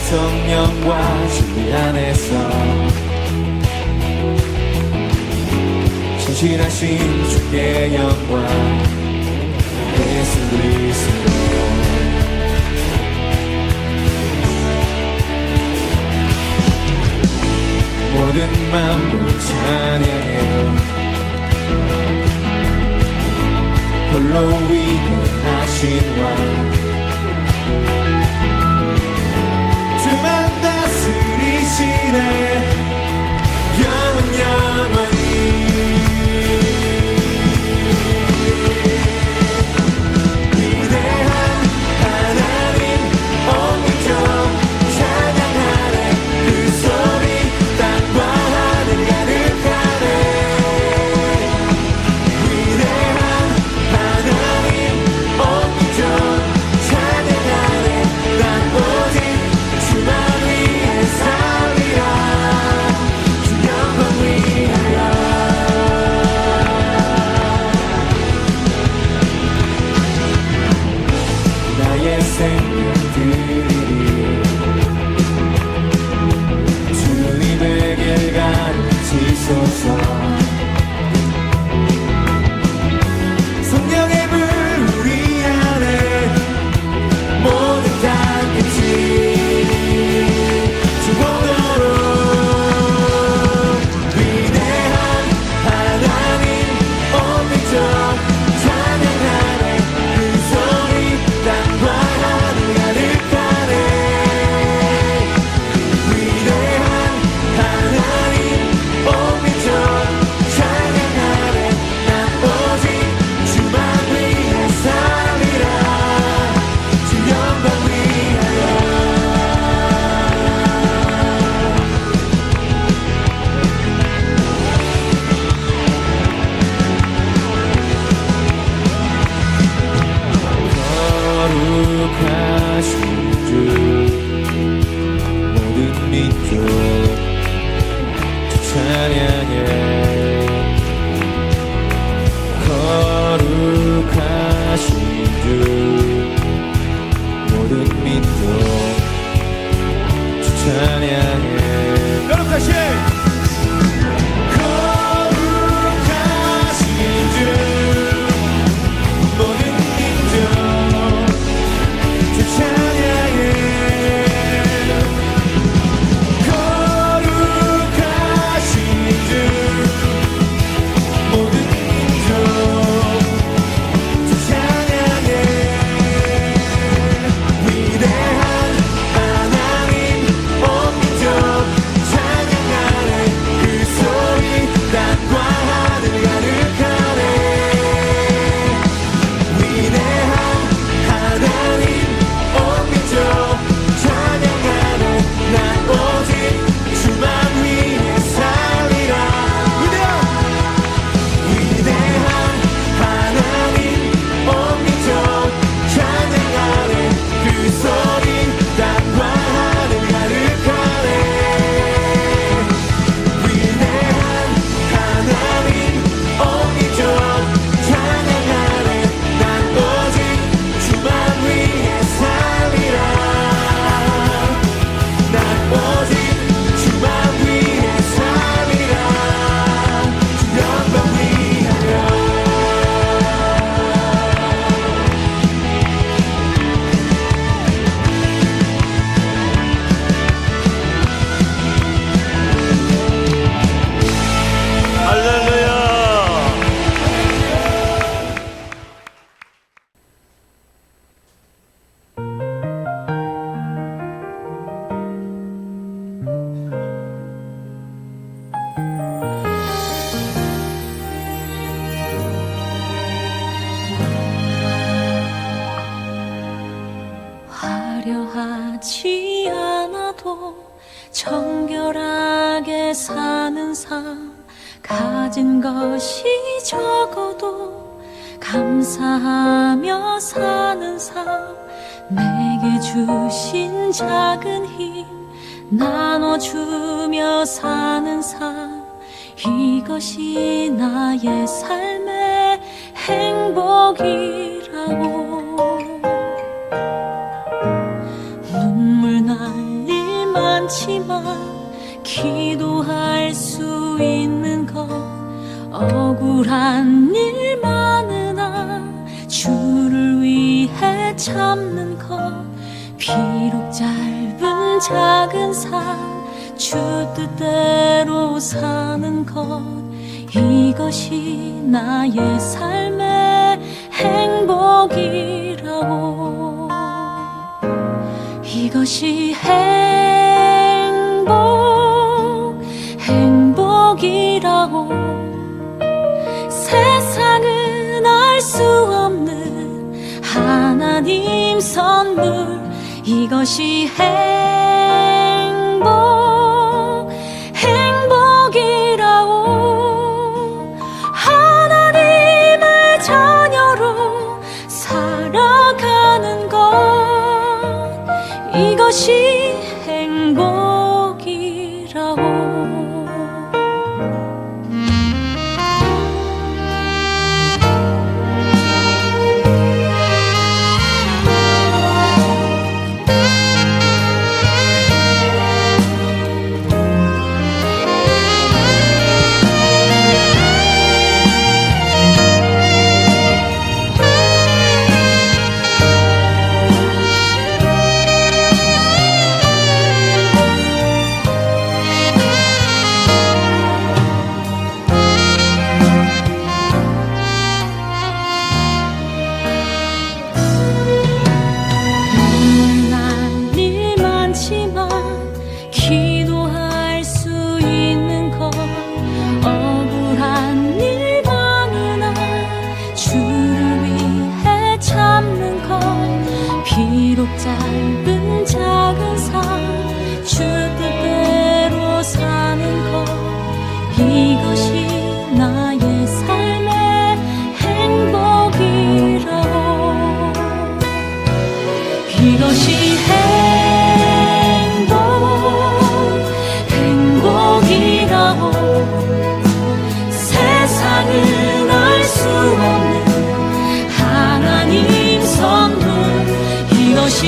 성령과 진리 안에서 신실하신 주께 영광 예수 그리스도 모든 마음으로 찬양해 홀로 위대하신 왕 주만 다스리시네 영원히 위대한 하나님 omnipotent 찬양하네 그 소리 땅과 하늘 가득하네 위대한 하나님 omnipotent 찬양하네 난 오직 주만 위해 살리라 주 영광 위하여 나의 생명 드리리 주님에게 가르치소서 성령의 불 우리 안에 모든 땅끝이 주보도록 위대한 하나님 omnipotent 찬양하네 그 소리 땅과 하늘 가득하네 위대한 하나님 omnipotent 찬양하네 난 오직 주만 위해 살리라 주 영광 위하여 거룩하신 주 모든 민족 주 찬양해 거룩하신 주 모든 민족 주 찬양해 거룩하신 모든 민족 주 찬양해 거룩하신 주 모든 민족 주 찬양해 위대한 하나님 omnipotent 찬양하네 그 소리 땅과 하늘 가득하네 위대한 하나님 omnipotent 찬양하네 난 오직 주만 위해 살리라 위대한 하나님 omnipotent 찬양하네 그 소리 땅과 하늘 가득하네 위대한 하나님 omnipotent 찬양하네 난 오직 주만 위해 살리라 난 오직 주만 위해 살리라 주 영광 위하여 할렐루야. 화려하지 않아도 정결하게 사는 삶 가진 것이 적어도 감사하며 사는 삶 내게 주신 작은 힘 나눠주며 사는 삶 이것이 나의 삶의 행복이라고 눈물 날리 많지만 기도할 수 있는 것 억울한 일 많으나 주를 위해 참는 것 비록 짧은 작은 삶 주 뜻대로 사는 것 이것이 나의 삶의 행복이라고 이것이 행복이라고 세상은 알 수 없는 하나님 선물 이것이 행복이라고 하나님의 자녀로 살아가는 것 이것이 행복이라고 기도할 수 있는 것 억울한 일 많으나 주를 위해 참는 것 비록 짧은 작은 삶 주 뜻대로 사는 것 이것이 나의 삶의 행복이라고 이것이 행복이라고 세상은 알 수 없는 하나님 선물 이것이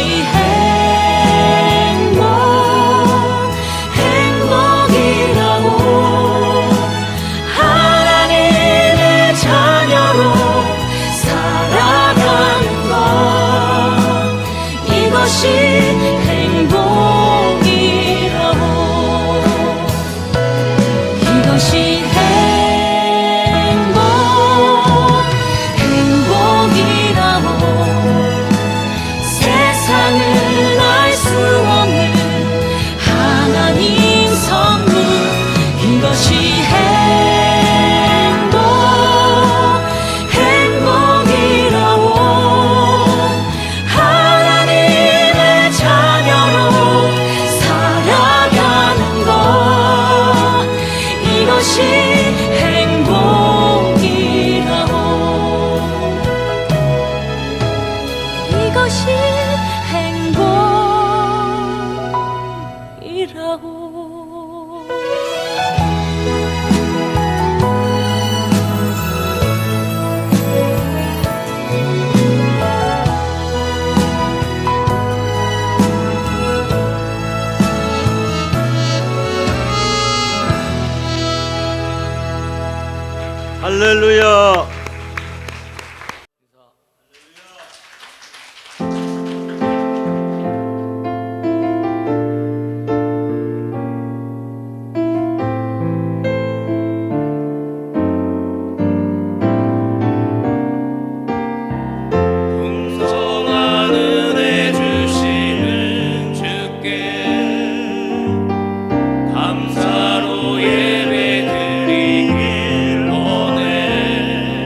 행복이라고 하나님의 자녀로 살아가는 것 이것이 행복이라고 이것이 행복이라고 세상은 알 수 없는 하나님 선물 이것이 행복이라고 하나님의 자녀로 살아가는 것 이것이 행복이라고 이것이 행복이라고 할렐루야. 풍성한 은혜 주시는 주께 감사로 예배드리길 원해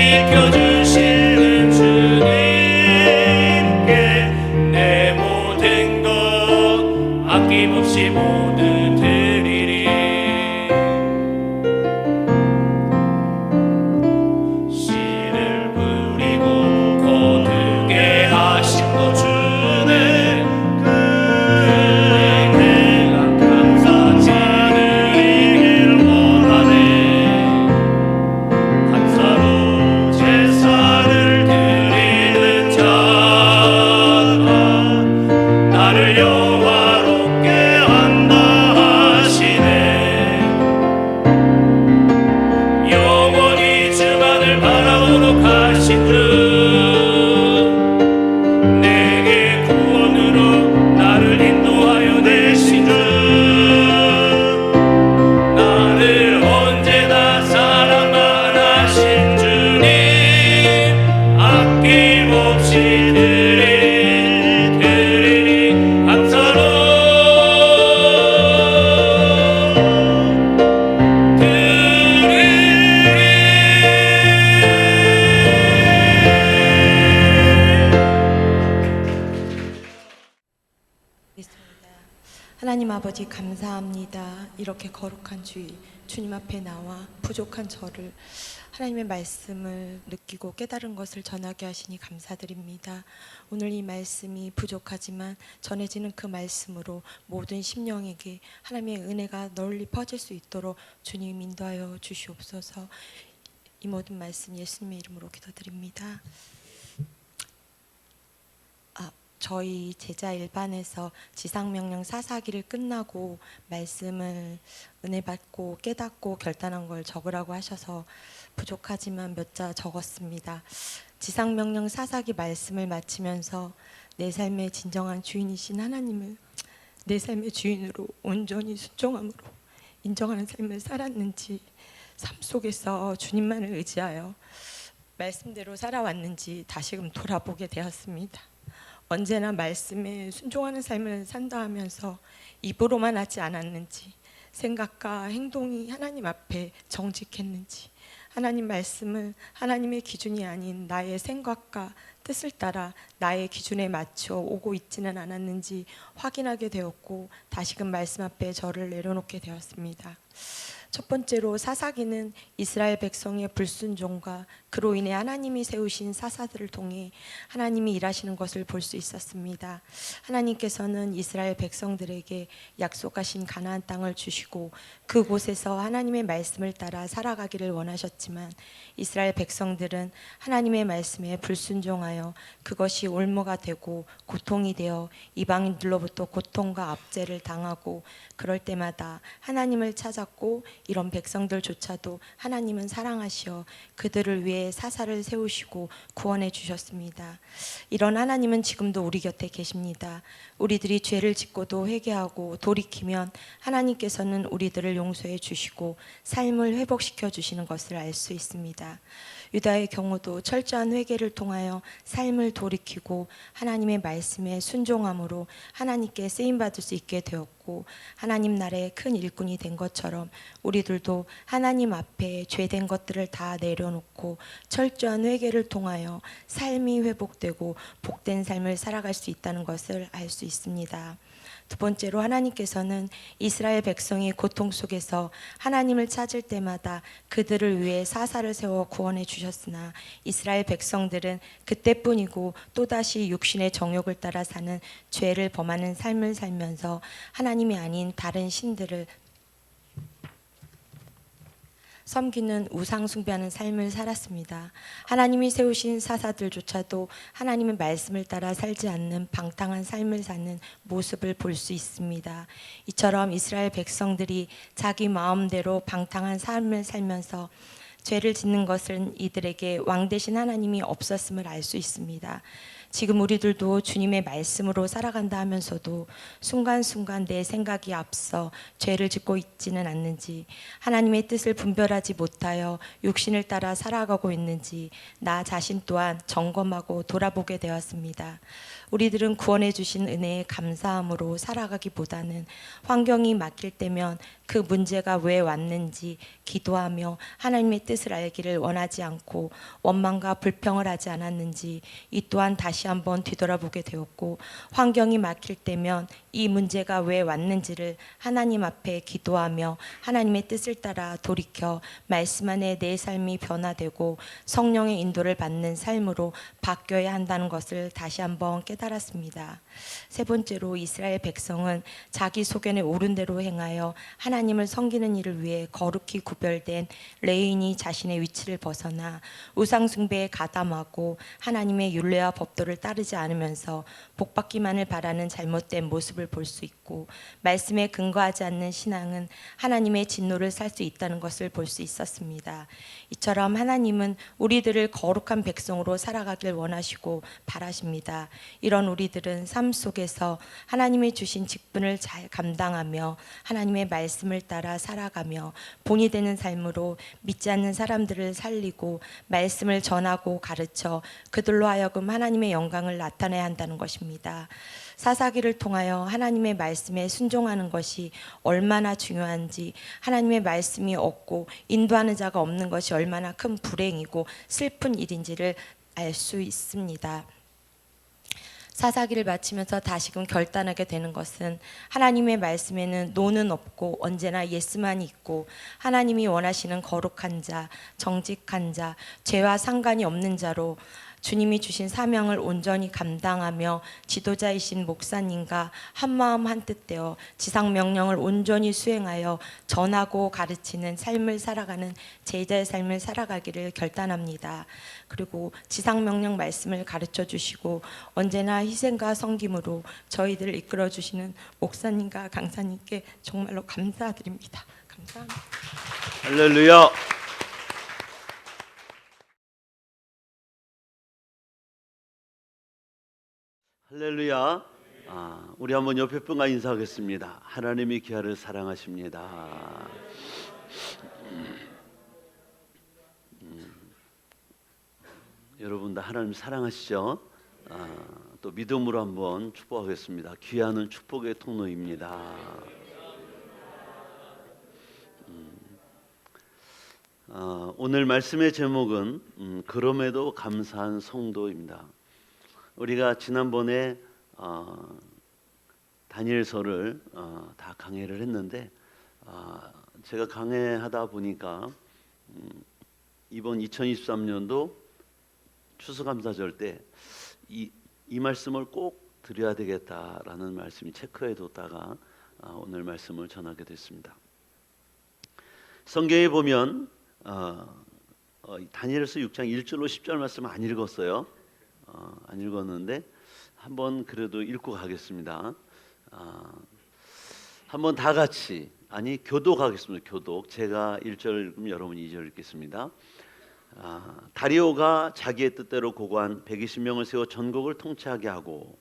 지켜주시는 주님께 내 모든 것 아낌없이 모두 드리리. 씨를 뿌리고 거두게 하신 것 주네. 내가 감사드리길 원하네. 감사로 제사를 드리는 자가 나를 영화롭게 한다 하시네. 영원히 주만을 바라보도록 하신 주 내게 구원으로 나를 인도하여 내신 주 나를 언제나 사랑만 하신 주님 아낌없이 드리리 감사로 있습니다. 하나님 아버지 감사합니다. 이렇게 거룩한 주일 주님 앞에 나와 부족한 저를 하나님의 말씀을 느끼고 깨달은 것을 전하게 하시니 감사드립니다. 오늘 이 말씀이 부족하지만 전해지는 그 말씀으로 모든 심령에게 하나님의 은혜가 널리 퍼질 수 있도록 주님 인도하여 주시옵소서. 이 모든 말씀 예수님의 이름으로 기도드립니다. 저희 제자 일반에서 지상명령 사사기를 끝나고 말씀을 은혜 받고 깨닫고 결단한 걸 적으라고 하셔서 부족하지만 몇 자 적었습니다. 지상명령 사사기 말씀을 마치면서 내 삶의 진정한 주인이신 하나님을 내 삶의 주인으로 온전히 순종함으로 인정하는 삶을 살았는지, 삶 속에서 주님만을 의지하여 말씀대로 살아왔는지 다시금 돌아보게 되었습니다. 언제나 말씀에 순종하는 삶을 산다 하면서 입으로만 하지 않았는지, 생각과 행동이 하나님 앞에 정직했는지, 하나님 말씀을 하나님의 기준이 아닌 나의 생각과 뜻을 따라 나의 기준에 맞춰 오고 있지는 않았는지 확인하게 되었고, 다시금 말씀 앞에 저를 내려놓게 되었습니다. 첫 번째로 사사기는 이스라엘 백성의 불순종과 그로 인해 하나님이 세우신 사사들을 통해 하나님이 일하시는 것을 볼 수 있었습니다. 하나님께서는 이스라엘 백성들에게 약속하신 가나안 땅을 주시고 그곳에서 하나님의 말씀을 따라 살아가기를 원하셨지만 이스라엘 백성들은 하나님의 말씀에 불순종하여 그것이 올무가 되고 고통이 되어 이방인들로부터 고통과 압제를 당하고, 그럴 때마다 하나님을 찾았고 이런 백성들조차도 하나님은 사랑하시어 그들을 위해 사사를 세우시고 구원해 주셨습니다. 이런 하나님은 지금도 우리 곁에 계십니다. 우리들이 죄를 짓고도 회개하고 돌이키면 하나님께서는 우리들을 용서해 주시고 삶을 회복시켜 주시는 것을 알 수 있습니다. 유다의 경우도 철저한 회개를 통하여 삶을 돌이키고 하나님의 말씀에 순종함으로 하나님께 쓰임받을 수 있게 되었고, 하나님 나라의 큰 일꾼이 된 것처럼 우리들도 하나님 앞에 죄된 것들을 다 내려놓고 철저한 회개를 통하여 삶이 회복되고 복된 삶을 살아갈 수 있다는 것을 알 수 있습니다. 두 번째로 하나님께서는 이스라엘 백성이 고통 속에서 하나님을 찾을 때마다 그들을 위해 사사를 세워 구원해 주셨으나 이스라엘 백성들은 그때뿐이고 또다시 육신의 정욕을 따라 사는 죄를 범하는 삶을 살면서 하나님이 아닌 다른 신들을 섬기는 우상 숭배하는 삶을 살았습니다. 하나님이 세우신 사사들조차도 하나님의 말씀을 따라 살지 않는 방탕한 삶을 사는 모습을 볼 수 있습니다. 이처럼 이스라엘 백성들이 자기 마음대로 방탕한 삶을 살면서 죄를 짓는 것은 이들에게 왕 되신 하나님이 없었음을 알 수 있습니다. 지금 우리들도 주님의 말씀으로 살아간다 하면서도 순간순간 내 생각이 앞서 죄를 짓고 있지는 않는지, 하나님의 뜻을 분별하지 못하여 육신을 따라 살아가고 있는지 나 자신 또한 점검하고 돌아보게 되었습니다. 우리들은 구원해 주신 은혜에 감사함으로 살아가기보다는 환경이 막힐 때면 그 문제가 왜 왔는지 기도하며 하나님의 뜻을 알기를 원하지 않고 원망과 불평을 하지 않았는지 이 또한 다시 한번 뒤돌아보게 되었고, 환경이 막힐 때면 이 문제가 왜 왔는지를 하나님 앞에 기도하며 하나님의 뜻을 따라 돌이켜 말씀 안에 내 삶이 변화되고 성령의 인도를 받는 삶으로 바뀌어야 한다는 것을 다시 한번 깨달았습니다. 세 번째로, 이스라엘 백성은 자기 소견에 옳은 대로 행하여 하나님을 섬기는 일을 위해 거룩히 구별된 레인이 자신의 위치를 벗어나 우상 숭배에 가담하고 하나님의 율례와 법도를 따르지 않으면서 복받기만을 바라는 잘못된 모습을 볼 수 있고, 말씀에 근거하지 않는 신앙은 하나님의 진노를 살 수 있다는 것을 볼 수 있었습니다. 이처럼 하나님은 우리들을 거룩한 백성으로 살아가길 원하시고 바라십니다. 이런 우리들은 삶 속에서 하나님이 주신 직분을 잘 감당하며 하나님의 말씀을 따라 살아가며 본이 되는 삶으로 믿지 않는 사람들을 살리고 말씀을 전하고 가르쳐 그들로 하여금 하나님의 영광을 나타내야 한다는 것입니다. 사사기를 통하여 하나님의 말씀에 순종하는 것이 얼마나 중요한지, 하나님의 말씀이 없고 인도하는 자가 없는 것이 얼마나 큰 불행이고 슬픈 일인지를 알 수 있습니다. 사사기를 마치면서 다시금 결단하게 되는 것은, 하나님의 말씀에는 노는 없고 언제나 예스만이 있고 하나님이 원하시는 거룩한 자, 정직한 자, 죄와 상관이 없는 자로 주님이 주신 사명을 온전히 감당하며 지도자이신 목사님과 한마음 한뜻 되어 지상 명령을 온전히 수행하여 전하고 가르치는 삶을 살아가는 제자의 삶을 살아가기를 결단합니다. 그리고 지상 명령 말씀을 가르쳐 주시고 언제나 희생과 섬김으로 저희들을 이끌어 주시는 목사님과 강사님께 정말로 감사드립니다. 감사합니다. 할렐루야. 할렐루야. 우리 한번 옆에 분과 인사하겠습니다. 하나님이 귀하를 사랑하십니다. 여러분 다 하나님 사랑하시죠? 또 믿음으로 한번 축복하겠습니다. 귀하는 축복의 통로입니다. 오늘 말씀의 제목은 그럼에도 감사한 성도입니다. 우리가 지난번에 다니엘서를 다 강해를 했는데, 제가 강해하다 보니까 이번 2023년도 추수감사절 때 이 말씀을 꼭 드려야 되겠다라는 말씀이 체크해 뒀다가 오늘 말씀을 전하게 됐습니다. 성경에 보면 다니엘서 6장 1절로 10절 말씀 안 읽었어요. 안 읽었는데 한번 그래도 읽고 가겠습니다. 한번 다 같이, 아니 교독하겠습니다. 교독. 제가 1절 읽으면 여러분 2절 읽겠습니다. 다리오가 자기의 뜻대로 고관 120명을 세워 전국을 통치하게 하고,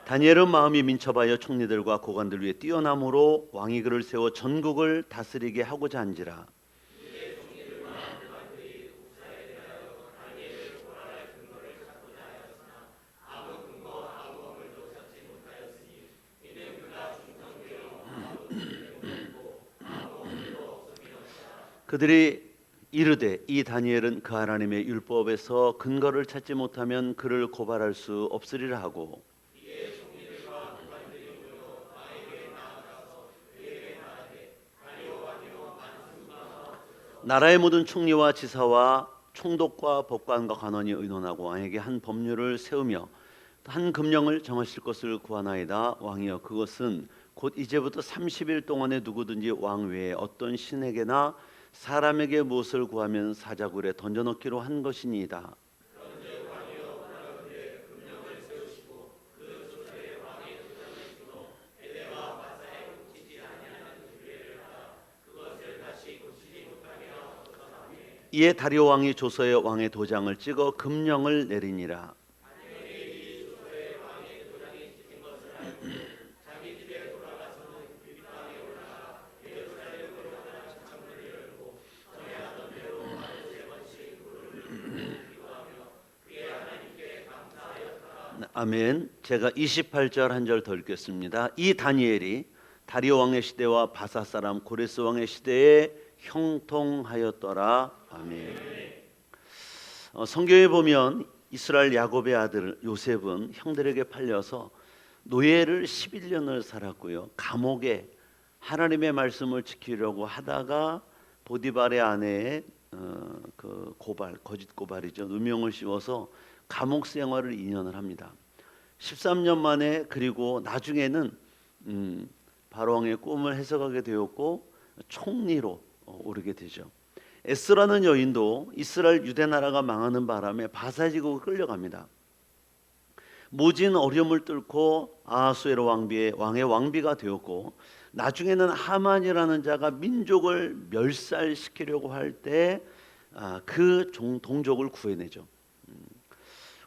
다니엘은 마음이 민첩하여 총리들과 고관들 위에 뛰어남으로 왕이 그를 세워 전국을 다스리게 하고자 한지라. 그들이 이르되 이 다니엘은 그 하나님의 율법에서 근거를 찾지 못하면 그를 고발할 수 없으리라 하고, 나라의 모든 총리와 지사와 총독과 법관과 관원이 의논하고 왕에게 한 법률을 세우며 한 금령을 정하실 것을 구하나이다. 왕이여, 그것은 곧 이제부터 30일 동안에 누구든지 왕 외에 어떤 신에게나 사람에게 무엇을 구하면 사자굴에 던져넣기로 한 것이니이다. 이에 다리오 왕이 조서에 왕의 도장을 찍어 금령을 내리니라. 아멘. 제가 28절 한 절 더 읽겠습니다. 이 다니엘이 다리오 왕의 시대와 바사 사람 고레스 왕의 시대에 형통하였더라. 아멘. 성경에 보면 이스라엘 야곱의 아들 요셉은 형들에게 팔려서 노예를 11년을 살았고요. 감옥에 하나님의 말씀을 지키려고 하다가 보디발의 아내의 그 고발, 거짓 고발이죠. 누명을 씌워서 감옥 생활을 2년을 합니다. 13년 만에 그리고 나중에는 바로왕의 꿈을 해석하게 되었고 총리로 오르게 되죠. 에스라는 여인도 이스라엘 유대 나라가 망하는 바람에 바사지국을 끌려갑니다. 모진 어려움을 뚫고 아하수에로 왕의 왕비가 되었고 나중에는 하만이라는 자가 민족을 멸살시키려고 할 때 그 동족을 구해내죠.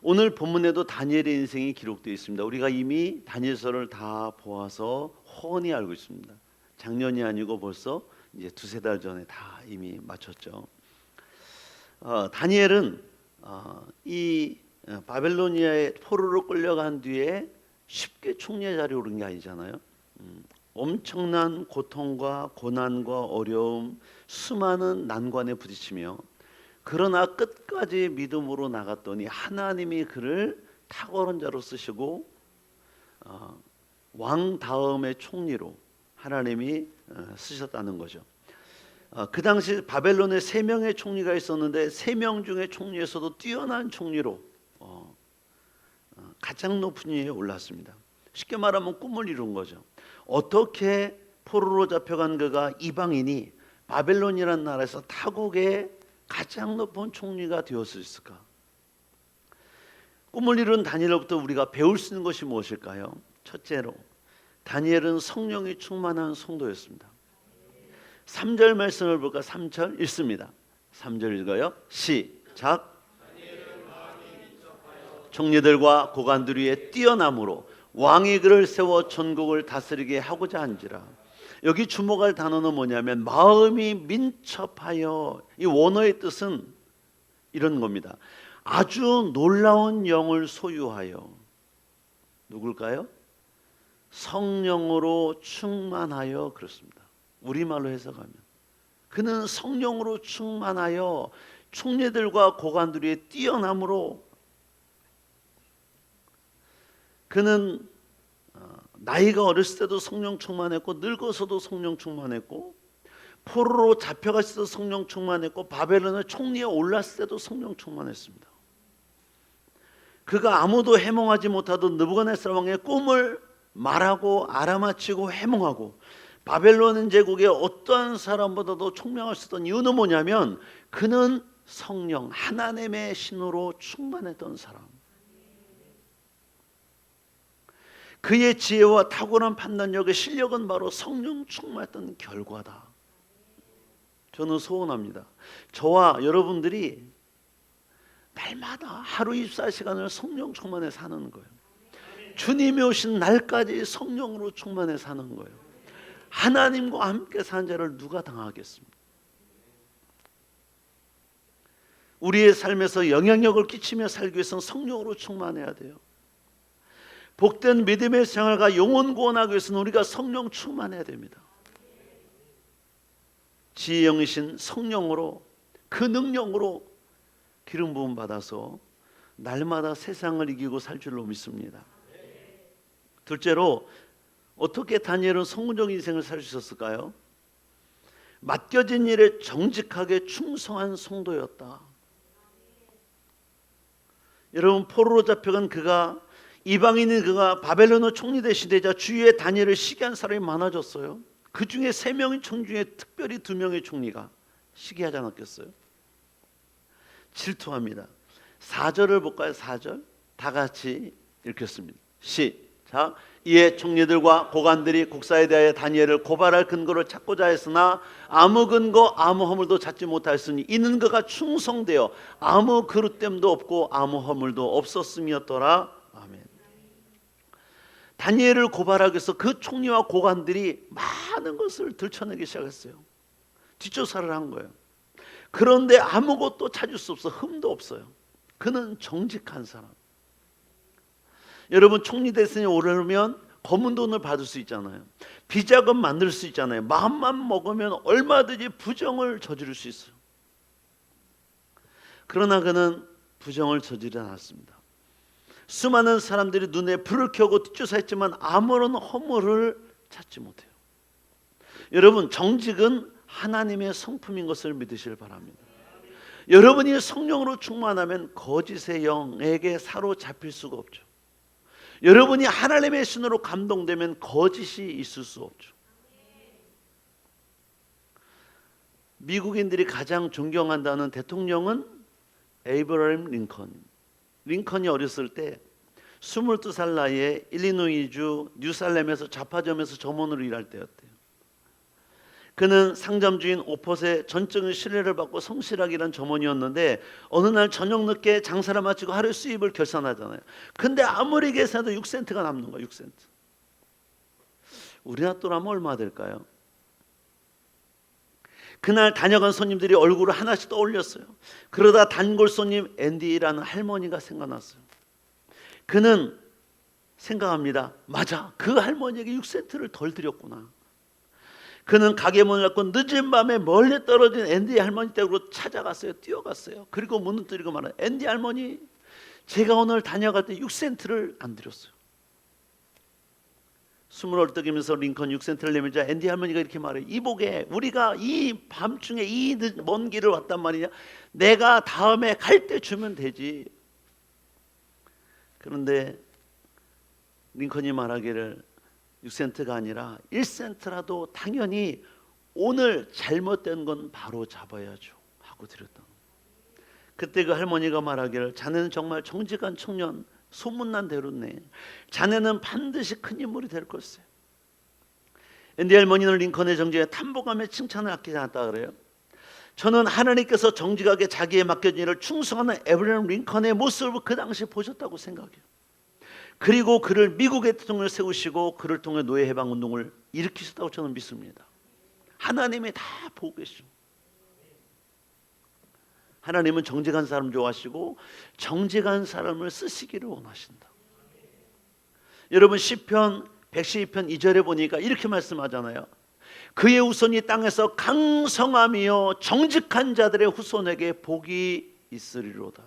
오늘 본문에도 다니엘의 인생이 기록되어 있습니다. 우리가 이미 다니엘서를 다 보아서 훤히 알고 있습니다. 작년이 아니고 벌써 이제 두세 달 전에 다 이미 마쳤죠. 다니엘은 이 바벨로니아의 포로로 끌려간 뒤에 쉽게 총리의 자리에 오른 게 아니잖아요. 엄청난 고통과 고난과 어려움, 수많은 난관에 부딪히며 그러나 끝까지 믿음으로 나갔더니 하나님이 그를 탁월한 자로 쓰시고 왕 다음의 총리로 하나님이 쓰셨다는 거죠. 그 당시 바벨론에 3명의 총리가 있었는데 3명 중에 총리에서도 뛰어난 총리로 가장 높은 위에 올랐습니다. 쉽게 말하면 꿈을 이룬 거죠. 어떻게 포로로 잡혀간 그가 이방인이 바벨론이라는 나라에서 타국의 가장 높은 총리가 되었을 수 있을까? 꿈을 이룬 다니엘로부터 우리가 배울 수 있는 것이 무엇일까요? 첫째로 다니엘은 성령이 충만한 성도였습니다. 3절 말씀을 볼까? 3절 읽습니다. 3절 읽어요. 시작. 총리들과 고관들 위에 뛰어남으로 왕이 그를 세워 전국을 다스리게 하고자 한지라. 여기 주목할 단어는 뭐냐면 마음이 민첩하여, 이 원어의 뜻은 이런 겁니다. 아주 놀라운 영을 소유하여. 누굴까요? 성령으로 충만하여. 그렇습니다. 우리말로 해석하면 그는 성령으로 충만하여 총리들과 고관들 위에 뛰어남으로. 그는 나이가 어렸을 때도 성령 충만했고 늙어서도 성령 충만했고 포로로 잡혀갔을 때도 성령 충만했고 바벨론의 총리에 올랐을 때도 성령 충만했습니다. 그가 아무도 해몽하지 못하던 느부갓네살 왕의 꿈을 말하고 알아맞히고 해몽하고 바벨론 제국의 어떠한 사람보다도 총명할 수 있던 이유는 뭐냐면 그는 성령 하나님의 신으로 충만했던 사람. 그의 지혜와 탁월한 판단력의 실력은 바로 성령 충만했던 결과다. 저는 소원합니다. 저와 여러분들이 날마다 하루 24시간을 성령 충만해 사는 거예요. 주님이 오신 날까지 성령으로 충만해 사는 거예요. 하나님과 함께 사는 자를 누가 당하겠습니까? 우리의 삶에서 영향력을 끼치며 살기 위해서는 성령으로 충만해야 돼요. 복된 믿음의 생활과 영혼 구원하기 위해서는 우리가 성령 충만해야 됩니다. 지혜 영이신 성령으로 그 능력으로 기름 부음 받아서 날마다 세상을 이기고 살 줄로 믿습니다. 둘째로 어떻게 다니엘은 성공적인 인생을 살 수 있었을까요? 맡겨진 일에 정직하게 충성한 성도였다. 여러분, 포로로 잡혀간 그가, 이방인인 그가 바벨론의 총리 대신 되자 주위에 다니엘을 시기한 사람이 많아졌어요. 그 중에 3명의 총 중에 특별히 2명의 총리가 시기하지 않았겠어요? 질투합니다. 4절을 볼까요? 4절 다 같이 읽겠습니다. 시작. 자, 이에 총리들과 고관들이 국사에 대하여 다니엘을 고발할 근거를 찾고자 했으나 아무 근거 아무 허물도 찾지 못하였으니 이는 그가 충성되어 아무 그릇됨도 없고 아무 허물도 없었음이었더라. 아멘. 다니엘을 고발하기 위해서 그 총리와 고관들이 많은 것을 들춰내기 시작했어요. 뒷조사를 한 거예요. 그런데 아무것도 찾을 수 없어. 흠도 없어요. 그는 정직한 사람. 여러분, 총리 대선에 오르면 검은 돈을 받을 수 있잖아요. 비자금 만들 수 있잖아요. 마음만 먹으면 얼마든지 부정을 저지를 수 있어요. 그러나 그는 부정을 저지르지 않았습니다. 수많은 사람들이 눈에 불을 켜고 뒷조사했지만 아무런 허물을 찾지 못해요. 여러분, 정직은 하나님의 성품인 것을 믿으시길 바랍니다. 여러분이 성령으로 충만하면 거짓의 영에게 사로잡힐 수가 없죠. 여러분이 하나님의 신으로 감동되면 거짓이 있을 수 없죠. 미국인들이 가장 존경한다는 대통령은 에이브러임 링컨. 링컨이 어렸을 때 22살 나이에 일리노이주 뉴살렘에서 잡화점에서 점원으로 일할 때였대요. 그는 상점주인 오폿의 전적인 신뢰를 받고 성실하게 일한 점원이었는데 어느 날 저녁 늦게 장사를 마치고 하루 수입을 결산하잖아요. 근데 아무리 계산해도 6센트가 남는 거야. 6센트. 우리나라 돈하면 얼마 될까요? 그날 다녀간 손님들이 얼굴을 하나씩 떠올렸어요. 그러다 단골 손님 앤디라는 할머니가 생각났어요. 그는 생각합니다. 맞아, 그 할머니에게 6센트를 덜 드렸구나. 그는 가게 문을 닫고 늦은 밤에 멀리 떨어진 앤디 할머니 댁으로 찾아갔어요. 뛰어갔어요. 그리고 문을 두드리고 말해요. 앤디 할머니, 제가 오늘 다녀갈 때 6센트를 안 드렸어요. 숨을 얼떡이면서 링컨 6센트를 내밀자 앤디 할머니가 이렇게 말해요. 이보게, 우리가 이 밤중에 이 먼 길을 왔단 말이냐. 내가 다음에 갈 때 주면 되지. 그런데 링컨이 말하기를 6센트가 아니라 1센트라도 당연히 오늘 잘못된 건 바로 잡아야죠 하고 드렸다. 그때 그 할머니가 말하기를 자네는 정말 정직한 청년, 소문난 대로네. 자네는 반드시 큰 인물이 될 것이에요. 앤디 할머니는 링컨의 정직에 탐복하며 칭찬을 아끼지 않았다 그래요. 저는 하나님께서 정직하게 자기에 맡겨진 일을 충성하는 에브라임 링컨의 모습을 그 당시 보셨다고 생각해요. 그리고 그를 미국의 대통령을 세우시고 그를 통해 노예 해방 운동을 일으키셨다고 저는 믿습니다. 하나님이 다 보고 계시죠. 하나님은 정직한 사람 좋아하시고 정직한 사람을 쓰시기를 원하신다. 여러분, 시편 112편 2절에 보니까 이렇게 말씀하잖아요. 그의 후손이 땅에서 강성하며 정직한 자들의 후손에게 복이 있으리로다.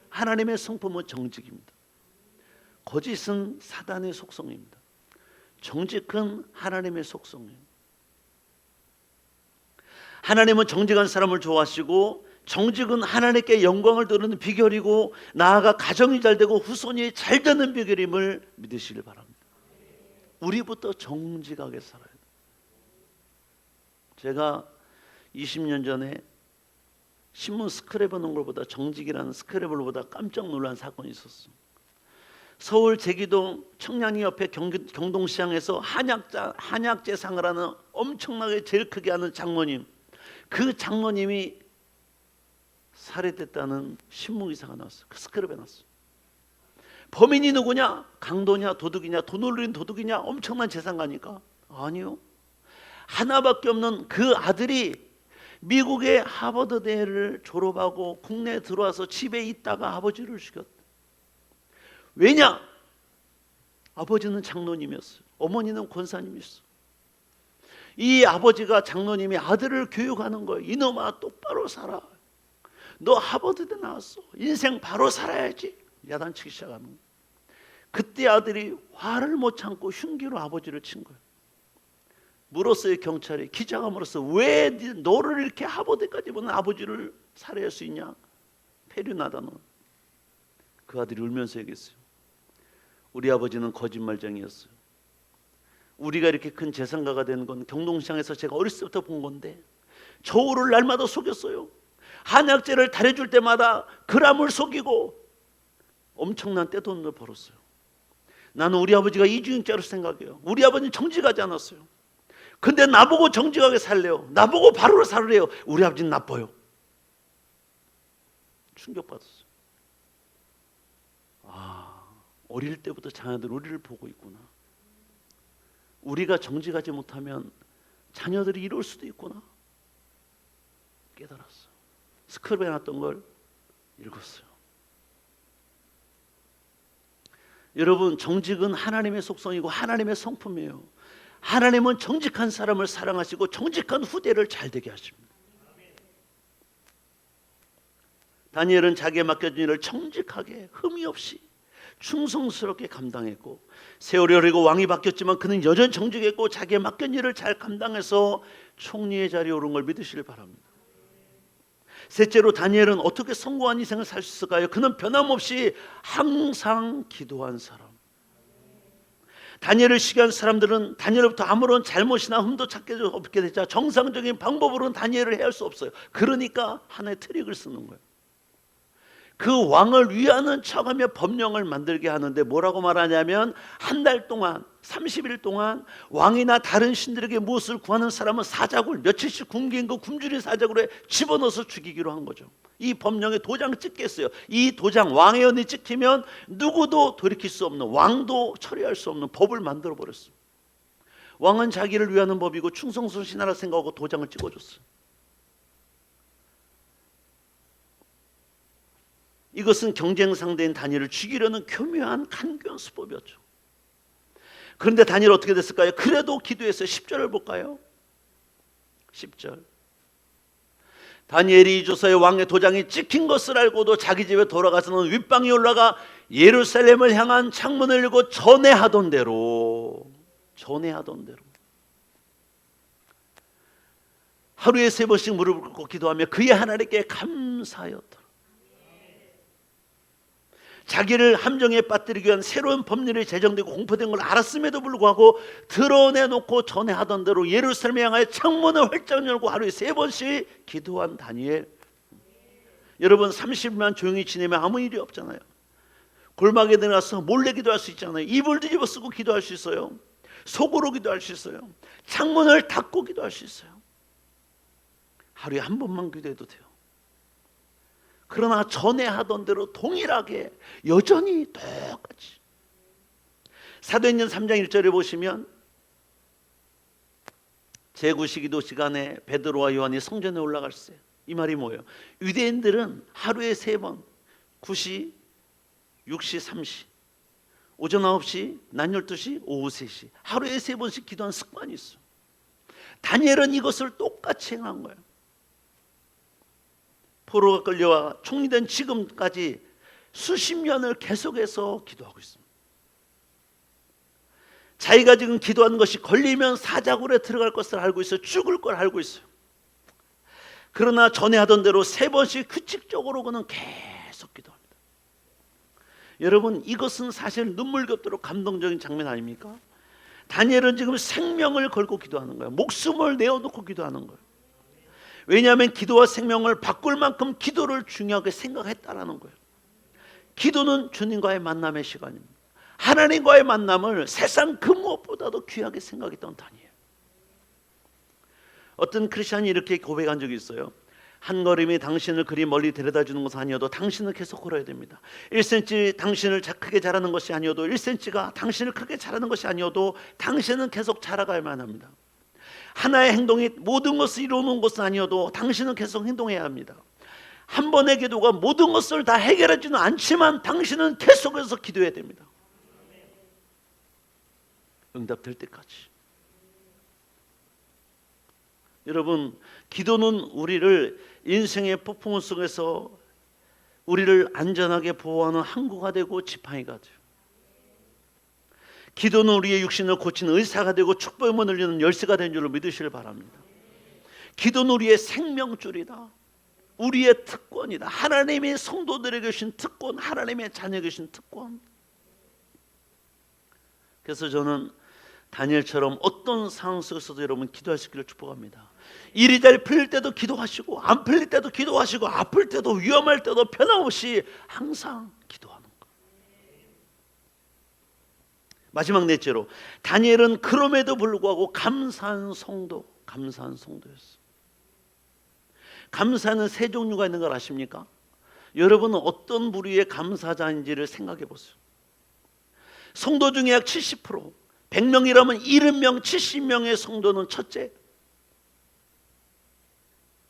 하나님의 성품은 정직입니다. 거짓은 사단의 속성입니다. 정직은 하나님의 속성이에요. 하나님은 정직한 사람을 좋아하시고 정직은 하나님께 영광을 돌리는 비결이고 나아가 가정이 잘 되고 후손이 잘 되는 비결임을 믿으시길 바랍니다. 우리부터 정직하게 살아야 돼요. 제가 20년 전에 신문 스크랩을 놓은 것보다 정직이라는 스크랩을 보다 깜짝 놀란 사건이 있었어요. 서울 제기동 청량리 옆에 경동시장에서 한약재상을 하는 엄청나게 제일 크게 하는 장모님, 그 장모님이 살해됐다는 신문기사가 나왔어요. 그 스크랩에 나왔어요. 범인이 누구냐? 강도냐? 도둑이냐? 돈 올린 도둑이냐? 엄청난 재산가니까? 아니요. 하나밖에 없는 그 아들이 미국의 하버드대를 졸업하고 국내에 들어와서 집에 있다가 아버지를 죽였다. 왜냐? 아버지는 장로님이었어요. 어머니는 권사님이었어요. 이 아버지가 장로님이 아들을 교육하는 거예요. 이놈아, 똑바로 살아. 너 하버드대 나왔어. 인생 바로 살아야지. 야단치기 시작하는 거예요. 그때 아들이 화를 못 참고 흉기로 아버지를 친 거예요. 물었어요. 경찰이. 기자가 물었어. 왜 너를 이렇게 하버드까지 보는 아버지를 살해할 수 있냐? 폐륜하다 너. 그 아들이 울면서 얘기했어요. 우리 아버지는 거짓말쟁이였어요. 우리가 이렇게 큰 재산가가 된 건 경동시장에서 제가 어렸을 때부터 본 건데 저울을 날마다 속였어요. 한약재를 달해줄 때마다 그람을 속이고 엄청난 떼돈을 벌었어요. 나는 우리 아버지가 이중인자로 생각해요. 우리 아버지는 정직하지 않았어요. 근데 나보고 정직하게 살래요. 나보고 바로 살으래요. 우리 아버지는 나빠요. 충격받았어요. 어릴 때부터 자녀들 우리를 보고 있구나. 우리가 정직하지 못하면 자녀들이 이럴 수도 있구나 깨달았어요. 스크립에 놨던 걸 읽었어요. 여러분, 정직은 하나님의 속성이고 하나님의 성품이에요. 하나님은 정직한 사람을 사랑하시고 정직한 후대를 잘 되게 하십니다. 다니엘은 자기에 맡겨진 일을 정직하게 흠이 없이 충성스럽게 감당했고, 세월이 흐르고 왕이 바뀌었지만 그는 여전히 정직했고 자기에 맡긴 일을 잘 감당해서 총리의 자리에 오른 걸 믿으시길 바랍니다. 셋째로, 다니엘은 어떻게 성공한 인생을 살 수 있을까요? 그는 변함없이 항상 기도한 사람. 다니엘을 시기한 사람들은 다니엘로부터 아무런 잘못이나 흠도 찾게 없게 되자 정상적인 방법으로는 다니엘을 해할 수 없어요. 그러니까 하나의 트릭을 쓰는 거예요. 그 왕을 위하는 척하며 법령을 만들게 하는데 뭐라고 말하냐면, 한 달 동안 30일 동안 왕이나 다른 신들에게 무엇을 구하는 사람은 사자굴, 며칠씩 굶긴 그 굶주린 사자굴에 집어넣어서 죽이기로 한 거죠. 이 법령에 도장 찍겠어요. 이 도장, 왕의 언이 찍히면 누구도 돌이킬 수 없는, 왕도 처리할 수 없는 법을 만들어 버렸어요. 왕은 자기를 위하는 법이고 충성스러운 신하라 생각하고 도장을 찍어줬어요. 이것은 경쟁 상대인 다니엘을 죽이려는 교묘한 간교한 수법이었죠. 그런데 다니엘 어떻게 됐을까요? 그래도 기도했어요. 10절을 볼까요? 10절. 다니엘이 이 조서에 왕의 도장이 찍힌 것을 알고도 자기 집에 돌아가서는 윗방에 올라가 예루살렘을 향한 창문을 열고 전회하던 대로 하루에 3번씩 무릎을 꿇고 기도하며 그의 하나님께 감사하였더라. 자기를 함정에 빠뜨리기 위한 새로운 법률이 제정되고 공포된 걸 알았음에도 불구하고 드러내놓고 전해하던 대로 예루살렘에 향하여 창문을 활짝 열고 하루에 3번씩 기도한 다니엘. 여러분, 30일만 조용히 지내면 아무 일이 없잖아요. 골막에 들어가서 몰래 기도할 수 있잖아요. 이불 뒤집어 쓰고 기도할 수 있어요. 속으로 기도할 수 있어요. 창문을 닫고 기도할 수 있어요. 하루에 한 번만 기도해도 돼요. 그러나 전에 하던 대로 동일하게 여전히 똑같이. 사도행전 3장 1절에 보시면 제9시기도 시간에 베드로와 요한이 성전에 올라갈 때, 이 말이 뭐예요? 유대인들은 하루에 3번, 9시, 6시, 3시, 오전 9시, 낮 12시, 오후 3시, 하루에 3번씩 기도하는 습관이 있어요. 다니엘은 이것을 똑같이 행한 거예요. 포로가 끌려와 총리된 지금까지 수십 년을 계속해서 기도하고 있습니다. 자기가 지금 기도하는 것이 걸리면 사자굴에 들어갈 것을 알고 있어요. 죽을 걸 알고 있어요. 그러나 전에 하던 대로 3번씩 규칙적으로 그는 계속 기도합니다. 여러분, 이것은 사실 눈물겹도록 감동적인 장면 아닙니까? 다니엘은 지금 생명을 걸고 기도하는 거예요. 목숨을 내어놓고 기도하는 거예요. 왜냐하면 기도와 생명을 바꿀 만큼 기도를 중요하게 생각했다라는 거예요. 기도는 주님과의 만남의 시간입니다. 하나님과의 만남을 세상 그 무엇보다도 귀하게 생각했던 다니엘. 어떤 크리스천이 이렇게 고백한 적이 있어요. 한 걸음이 당신을 그리 멀리 데려다 주는 것은 아니어도 당신은 계속 걸어야 됩니다. 1cm 당신을 크게 자라는 것이 아니어도 1cm가 당신을 크게 자라는 것이 아니어도 당신은 계속 자라갈만 합니다. 하나의 행동이 모든 것을 이루는 것은 아니어도 당신은 계속 행동해야 합니다. 한 번의 기도가 모든 것을 다 해결하지는 않지만 당신은 계속해서 기도해야 됩니다. 응답될 때까지. 여러분, 기도는 우리를 인생의 폭풍우 속에서 우리를 안전하게 보호하는 항구가 되고 지팡이가 돼요. 기도는 우리의 육신을 고치는 의사가 되고 축복의 문을 열는 열쇠가 된 줄로 믿으시길 바랍니다. 기도는 우리의 생명줄이다. 우리의 특권이다. 하나님의 성도들에게 주신 특권, 하나님의 자녀에게 주신 특권. 그래서 저는 다니엘처럼 어떤 상황 속에서도 여러분 기도할 수 있기를 축복합니다. 일이 잘 풀릴 때도 기도하시고, 안 풀릴 때도 기도하시고, 아플 때도, 위험할 때도 변함없이 항상 기도하는 것. 마지막 넷째로, 다니엘은 그럼에도 불구하고 감사한 성도였어. 감사는 세 종류가 있는 걸 아십니까? 여러분은 어떤 부류의 감사자인지를 생각해 보세요. 성도 중에 약 70%, 100명이라면 70명, 70명의 성도는 첫째,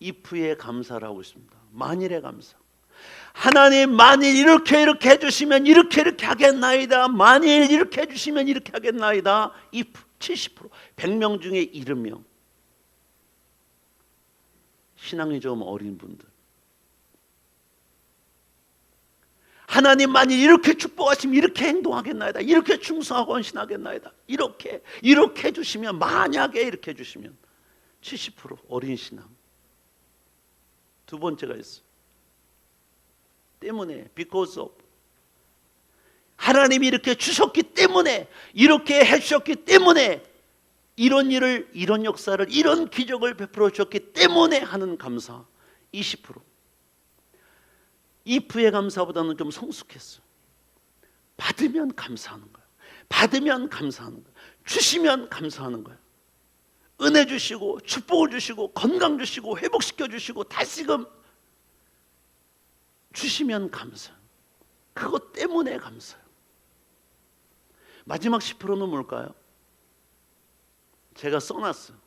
if의 감사를 하고 있습니다. 만일의 감사. 하나님, 만일 이렇게 해주시면 이렇게 하겠나이다. 만일 이렇게 해주시면 이렇게 하겠나이다. if 70%, 100명 중에 70명. 신앙이 좀 어린 분들, 하나님 만일 이렇게 축복하시면 이렇게 행동하겠나이다. 이렇게 충성하고 헌신하겠나이다. 이렇게 해주시면, 만약에 이렇게 해주시면 70% 어린 신앙. 두 번째가 있어요. 때문에, because of. 하나님이 이렇게 주셨기 때문에, 이렇게 해주셨기 때문에, 이런 일을, 이런 역사를, 이런 기적을 베풀어 주셨기 때문에 하는 감사 20%. if의 감사보다는 좀 성숙했어. 받으면 감사하는 거야. 받으면 감사하는 거야. 주시면 감사하는 거야. 은혜 주시고 축복을 주시고 건강 주시고 회복시켜 주시고 다시금 주시면 감사. 그것 때문에 감사해요. 마지막 10%는 뭘까요? 제가 써놨어요.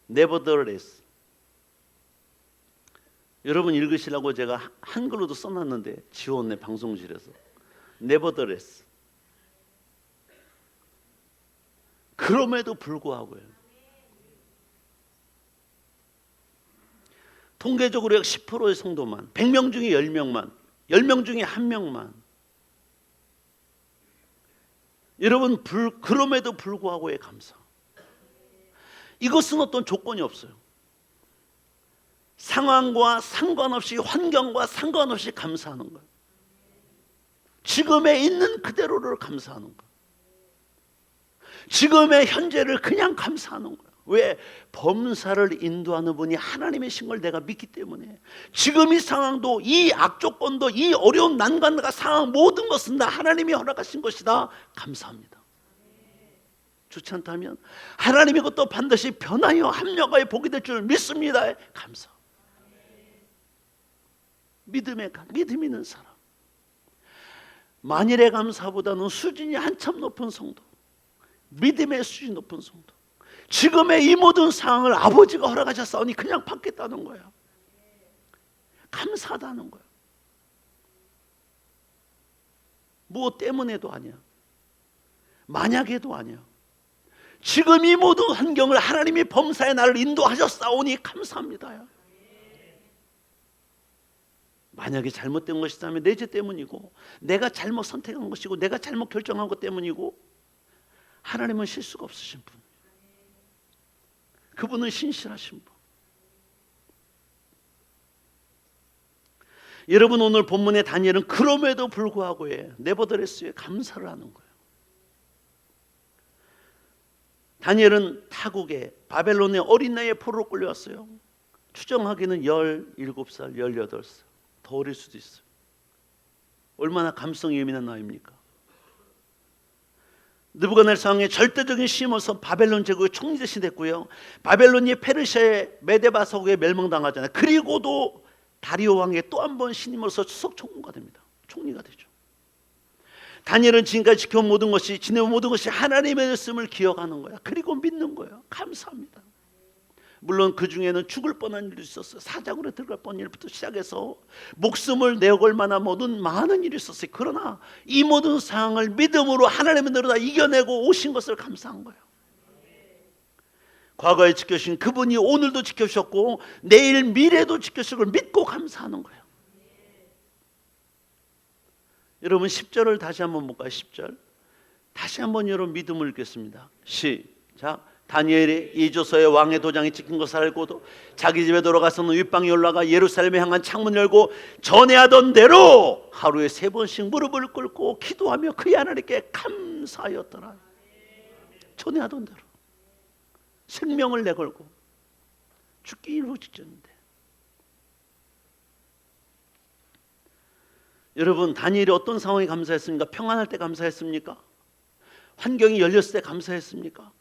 Nevertheless. 여러분 읽으시라고 제가 한글로도 써놨는데 지웠네, 방송실에서. Nevertheless. 그럼에도 불구하고요. 통계적으로 약 10%의 성도만, 100명 중에 10명만, 10명 중에 1명만. 여러분, 그럼에도 불구하고의 감사. 이것은 어떤 조건이 없어요. 상황과 상관없이, 환경과 상관없이 감사하는 거예요. 지금에 있는 그대로를 감사하는 거예요. 지금의 현재를 그냥 감사하는 거예요. 왜? 범사를 인도하는 분이 하나님이신 걸 내가 믿기 때문에. 지금 이 상황도, 이 악조건도, 이 어려운 난관과 상황, 모든 것은 다 하나님이 허락하신 것이다. 감사합니다. 좋지 않다면 하나님의 것도 반드시 변하여 합력하여 복이 될 줄 믿습니다. 감사. 믿음 있는 사람. 만일의 감사보다는 수준이 한참 높은 성도, 믿음의 수준이 높은 성도. 지금의 이 모든 상황을 아버지가 허락하셨사오니 그냥 받겠다는 거야. 감사하다는 거야. 뭐 때문에도 아니야. 만약에도 아니야. 지금 이 모든 환경을 하나님이 범사에 나를 인도하셨사오니 감사합니다. 만약에 잘못된 것이라면 내 죄 때문이고, 내가 잘못 선택한 것이고, 내가 잘못 결정한 것 때문이고, 하나님은 실수가 없으신 분, 그분은 신실하신 분. 여러분, 오늘 본문의 다니엘은 그럼에도 불구하고의 네버더레스에 감사를 하는 거예요. 다니엘은 타국에 바벨론의 어린 나이에 포로로 끌려왔어요. 추정하기는 17살, 18살. 더 어릴 수도 있어요. 얼마나 감성이 예민한 나이입니까? 느부갓네살 왕의 절대적인 힘으로서 바벨론 제국의 총리 대신 됐고요. 바벨론이 페르시아의 메데바석에 멸망당하잖아요. 그리고도 다리오 왕의 또 한 번 신임으로서 수석 총무가 됩니다. 총리가 되죠. 다니엘은 지금까지 지켜온 모든 것이, 지내온 모든 것이 하나님의 말씀을 기억하는 거야. 그리고 믿는 거야. 감사합니다. 물론 그 중에는 죽을 뻔한 일도 있었어요. 사자굴에 들어갈 뻔한 일부터 시작해서 목숨을 내어걸 만한 모든 많은 일이 있었어요. 그러나 이 모든 상황을 믿음으로 하나님의 나라로 다 이겨내고 오신 것을 감사한 거예요. 과거에 지켜주신 그분이 오늘도 지켜주셨고 내일 미래도 지켜주실 걸 믿고 감사하는 거예요. 여러분 10절을 다시 한번 볼까요? 10절 다시 한번 여러분 믿음을 읽겠습니다. 시작. 다니엘이 이 조서에 왕의 도장이 찍힌 것을 알고도 자기 집에 돌아가서는 윗방에 올라가 예루살렘에 향한 창문을 열고 전에하던 대로 하루에 3번씩 무릎을 꿇고 기도하며 그의 하나님께 감사하였더라. 전에하던 대로 생명을 내걸고 죽기 일부 직전인데. 여러분 다니엘이 어떤 상황에 감사했습니까? 평안할 때 감사했습니까? 환경이 열렸을 때 감사했습니까?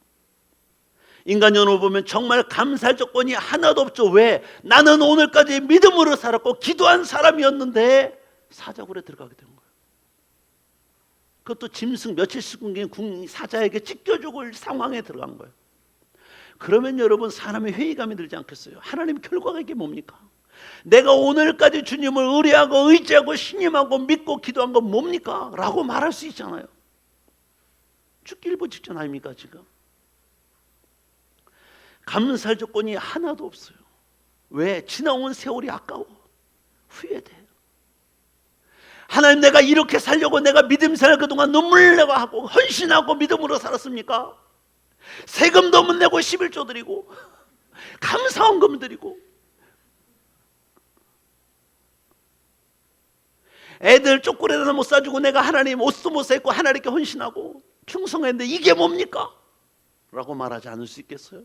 인간 연호 보면 정말 감사할 조건이 하나도 없죠. 왜? 나는 오늘까지 믿음으로 살았고 기도한 사람이었는데 사자굴에 들어가게 된 거예요. 그것도 짐승 며칠씩 굶긴 사자에게 찢겨 죽을 상황에 들어간 거예요. 그러면 여러분 사람의 회의감이 들지 않겠어요? 하나님 결과가 이게 뭡니까? 내가 오늘까지 주님을 의뢰하고 의지하고 신임하고 믿고 기도한 건 뭡니까? 라고 말할 수 있잖아요. 죽기 일보 직전 아닙니까 지금? 감사할 조건이 하나도 없어요. 왜? 지나온 세월이 아까워. 후회돼. 하나님 내가 이렇게 살려고 내가 믿음 생활 그동안 눈물 내고 하고 헌신하고 믿음으로 살았습니까? 세금도 못 내고 11조 드리고 감사원금 드리고 애들 쪼꼬레도 못 사주고 내가 하나님 옷도 못 사입고 하나님께 헌신하고 충성했는데 이게 뭡니까? 라고 말하지 않을 수 있겠어요?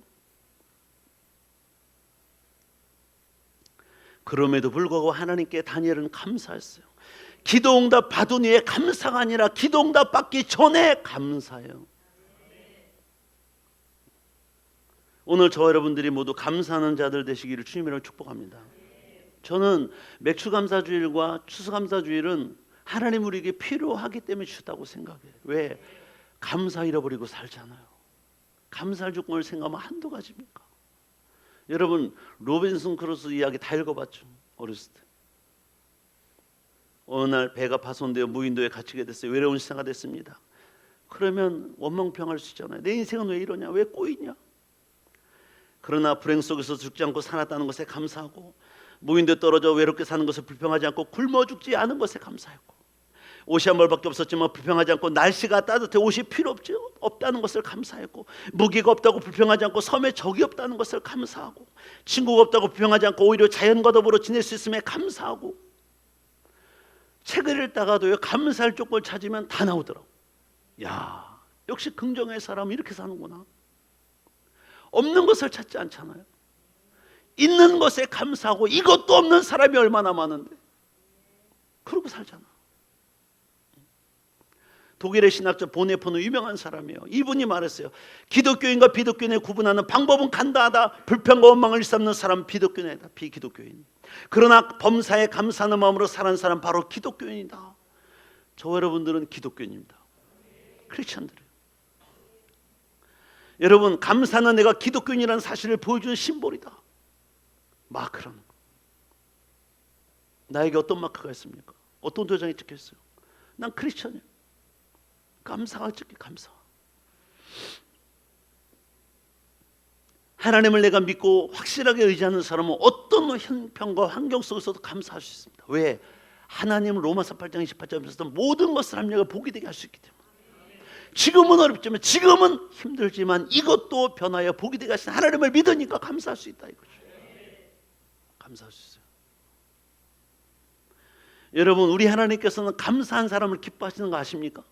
그럼에도 불구하고 하나님께 다니엘은 감사했어요. 기도응답 받은 후에 감사가 아니라 기도응답 받기 전에 감사해요. 오늘 저와 여러분들이 모두 감사하는 자들 되시기를 주님으로 축복합니다. 저는 맥주감사주일과 추수감사주일은 하나님 우리에게 필요하기 때문에 주셨다고 생각해요. 왜? 감사 잃어버리고 살잖아요. 감사할 조건을 생각하면 한두 가지입니까? 여러분 로빈슨 크루소 이야기 다 읽어봤죠? 어렸을 때. 어느 날 배가 파손되어 무인도에 갇히게 됐어요. 외로운 시대가 됐습니다. 그러면 원망평할 수 있잖아요. 내 인생은 왜 이러냐? 왜 꼬이냐? 그러나 불행 속에서 죽지 않고 살았다는 것에 감사하고 무인도에 떨어져 외롭게 사는 것을 불평하지 않고 굶어 죽지 않은 것에 감사했고 옷이 한 벌밖에 없었지만 불평하지 않고 날씨가 따뜻해 옷이 필요 없다는 것을 감사했고 무기가 없다고 불평하지 않고 섬에 적이 없다는 것을 감사하고 친구가 없다고 불평하지 않고 오히려 자연과 더불어 지낼 수 있음에 감사하고 책을 읽다가도 감사할 조건을 찾으면 다 나오더라고. 야, 역시 긍정의 사람은 이렇게 사는구나. 없는 것을 찾지 않잖아요. 있는 것에 감사하고 이것도 없는 사람이 얼마나 많은데 그러고 살잖아. 독일의 신학자 보네포는 유명한 사람이에요. 이분이 말했어요. 기독교인과 비독교인을 구분하는 방법은 간단하다. 불평과 원망을 일삼는 사람은 비독교인이다. 비기독교인. 그러나 범사에 감사하는 마음으로 사는 사람 바로 기독교인이다. 저와 여러분들은 기독교인입니다. 크리스천들이에요. 여러분 감사는 내가 기독교인이라는 사실을 보여주는 심볼이다. 마크라는 거. 나에게 어떤 마크가 있습니까? 어떤 도장이 찍혀있어요? 난 크리스천이에요. 감사가 찍혀. 감사. 하나님을 내가 믿고 확실하게 의지하는 사람은 어떤 형편과 환경 속에서도 감사할 수 있습니다. 왜? 하나님은 로마서 8장 28절에서 모든 것을 합력을 복이 되게 할 수 있기 때문에. 지금은 어렵지만 지금은 힘들지만 이것도 변하여 복이 되게 하신 하나님을 믿으니까 감사할 수 있다 이거죠. 감사할 수 있어요. 여러분 우리 하나님께서는 감사한 사람을 기뻐하시는 거 아십니까?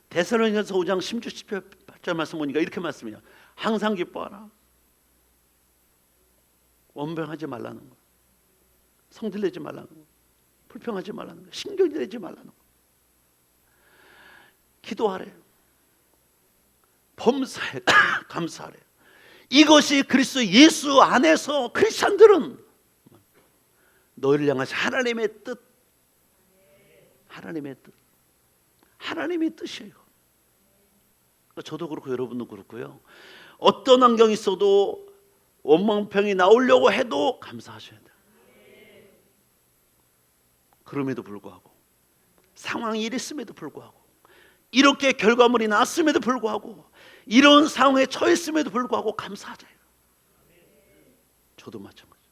데살로니가서 5장 16, 18절 말씀 보니까 이렇게 말씀해요. 항상 기뻐하라. 원병하지 말라는 거. 성질내지 말라는 거. 불평하지 말라는 거. 신경질내지 말라는 거. 기도하래. 범사에 감사하래. 이것이 그리스도 예수 안에서 크리스찬들은 너희를 향하신 하나님의 뜻. 하나님의 뜻. 하나님의 뜻이에요. 저도 그렇고 여러분도 그렇고요. 어떤 환경이 있어도 원망평이 나오려고 해도 감사하셔야 돼요. 그럼에도 불구하고 상황이 이랬음에도 불구하고 이렇게 결과물이 나왔음에도 불구하고 이런 상황에 처했음에도 불구하고 감사하자. 저도 마찬가지.